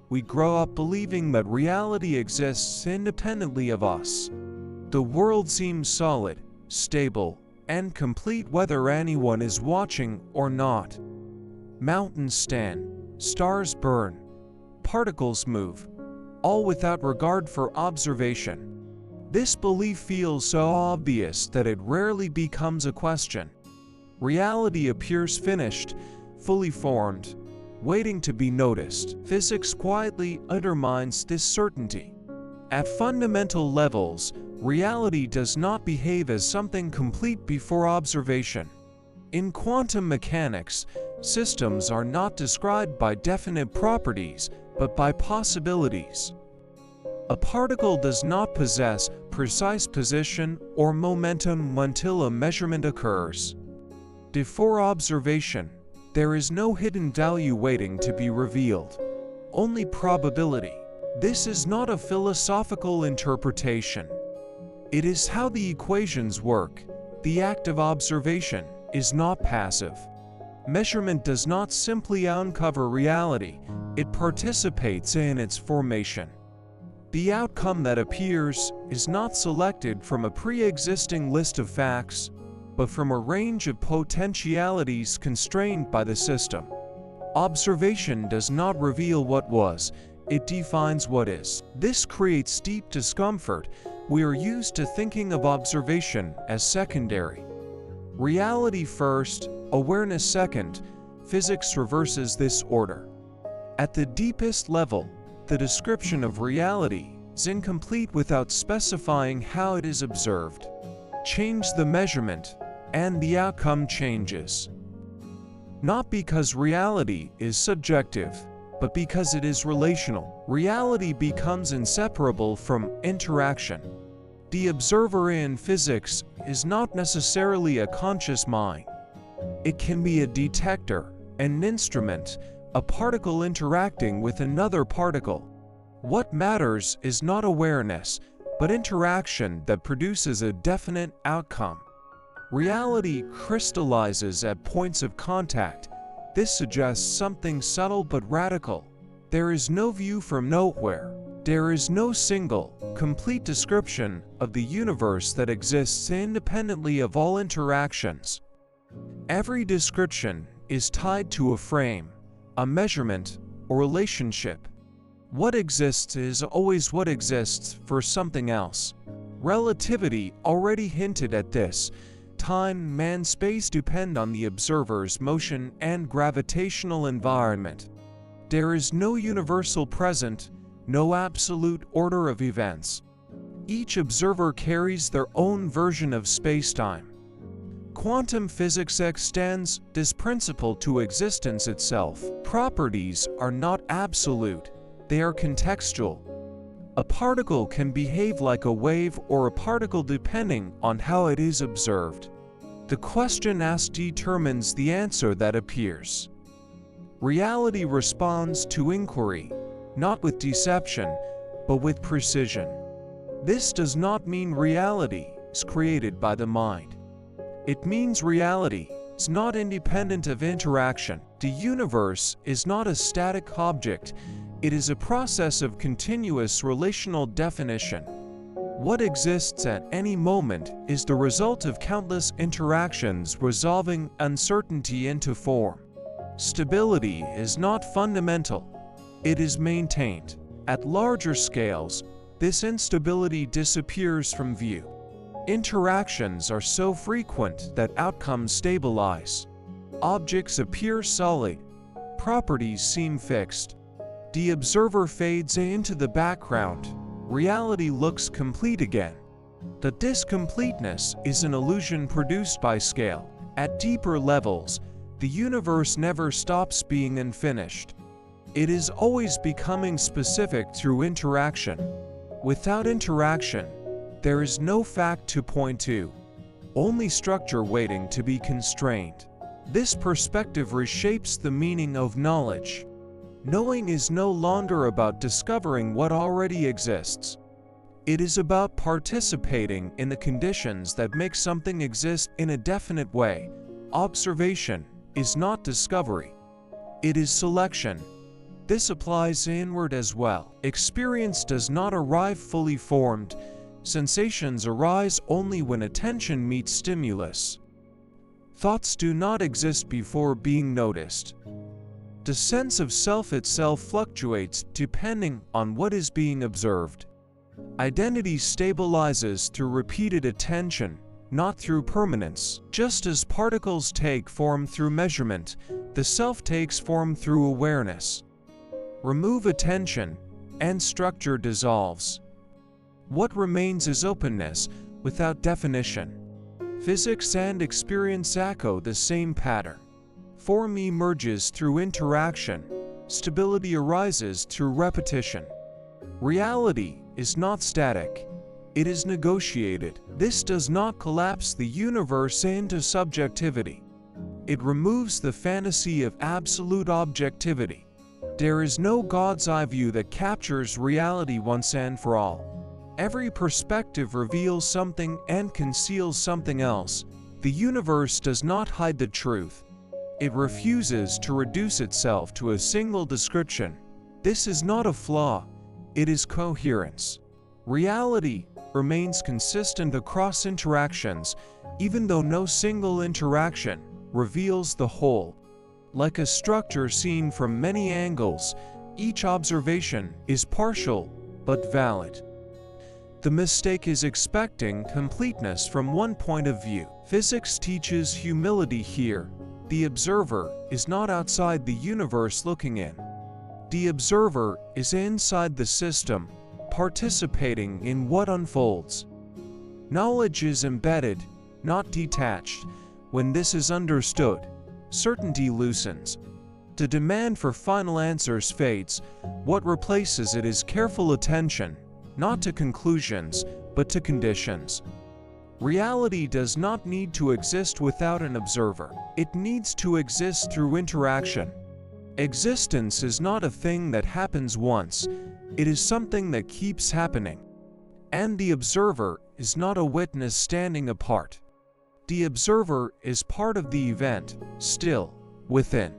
we grow up believing that reality exists independently of us. The world seems solid, stable, and complete whether anyone is watching or not. Mountains stand, stars burn, particles move, all without regard for observation. This belief feels so obvious that it rarely becomes a question. Reality appears finished, fully formed, waiting to be noticed. Physics quietly undermines this certainty. At fundamental levels, reality does not behave as something complete before observation. In quantum mechanics, systems are not described by definite properties, but by possibilities. A particle does not possess precise position or momentum until a measurement occurs. Before observation, there is no hidden value waiting to be revealed, only probability. This is not a philosophical interpretation. It is how the equations work. The act of observation is not passive. Measurement does not simply uncover reality, it participates in its formation. The outcome that appears is not selected from a pre-existing list of facts, but from a range of potentialities constrained by the system. Observation does not reveal what was, it defines what is. This creates deep discomfort. We are used to thinking of observation as secondary. Reality first, awareness second. Physics reverses this order. At the deepest level, the description of reality is incomplete without specifying how it is observed. Change the measurement, and the outcome changes. Not because reality is subjective, but because it is relational. Reality becomes inseparable from interaction. The observer in physics is not necessarily a conscious mind. It can be a detector, an instrument, a particle interacting with another particle. What matters is not awareness, but interaction that produces a definite outcome. Reality crystallizes at points of contact. This suggests something subtle but radical. There is no view from nowhere. There is no single, complete description of the universe that exists independently of all interactions. Every description is tied to a frame, a measurement, or relationship. What exists is always what exists for something else. Relativity already hinted at this. Time and space depend on the observer's motion and gravitational environment. There is no universal present, no absolute order of events. Each observer carries their own version of space-time. Quantum physics extends this principle to existence itself. Properties are not absolute, they are contextual. A particle can behave like a wave or a particle depending on how it is observed. The question asked determines the answer that appears. Reality responds to inquiry, not with deception, but with precision. This does not mean reality is created by the mind. It means reality is not independent of interaction. The universe is not a static object, it is a process of continuous relational definition. What exists at any moment is the result of countless interactions resolving uncertainty into form. Stability is not fundamental, it is maintained. At larger scales, this instability disappears from view. Interactions are so frequent that outcomes stabilize. Objects appear solid, properties seem fixed. The observer fades into the background. Reality looks complete again. The discompleteness is an illusion produced by scale. At deeper levels, the universe never stops being unfinished. It is always becoming specific through interaction. Without interaction, there is no fact to point to, only structure waiting to be constrained. This perspective reshapes the meaning of knowledge. Knowing is no longer about discovering what already exists. It is about participating in the conditions that make something exist in a definite way. Observation is not discovery. It is selection. This applies inward as well. Experience does not arrive fully formed. Sensations arise only when attention meets stimulus. Thoughts do not exist before being noticed. The sense of self itself fluctuates depending on what is being observed. Identity stabilizes through repeated attention, not through permanence. Just as particles take form through measurement, the self takes form through awareness. Remove attention, and structure dissolves. What remains is openness, without definition. Physics and experience echo the same pattern. Form emerges through interaction. Stability arises through repetition. Reality is not static. It is negotiated. This does not collapse the universe into subjectivity. It removes the fantasy of absolute objectivity. There is no God's eye view that captures reality once and for all. Every perspective reveals something and conceals something else. The universe does not hide the truth. It refuses to reduce itself to a single description. This is not a flaw. It is coherence. Reality remains consistent across interactions, even though no single interaction reveals the whole. Like a structure seen from many angles, each observation is partial but valid. The mistake is expecting completeness from one point of view. Physics teaches humility here. The observer is not outside the universe looking in. The observer is inside the system, participating in what unfolds. Knowledge is embedded, not detached. When this is understood, certainty loosens. The demand for final answers fades. What replaces it is careful attention, not to conclusions, but to conditions. Reality does not need to exist without an observer. It needs to exist through interaction. Existence is not a thing that happens once. It is something that keeps happening. And the observer is not a witness standing apart. The observer is part of the event, still within.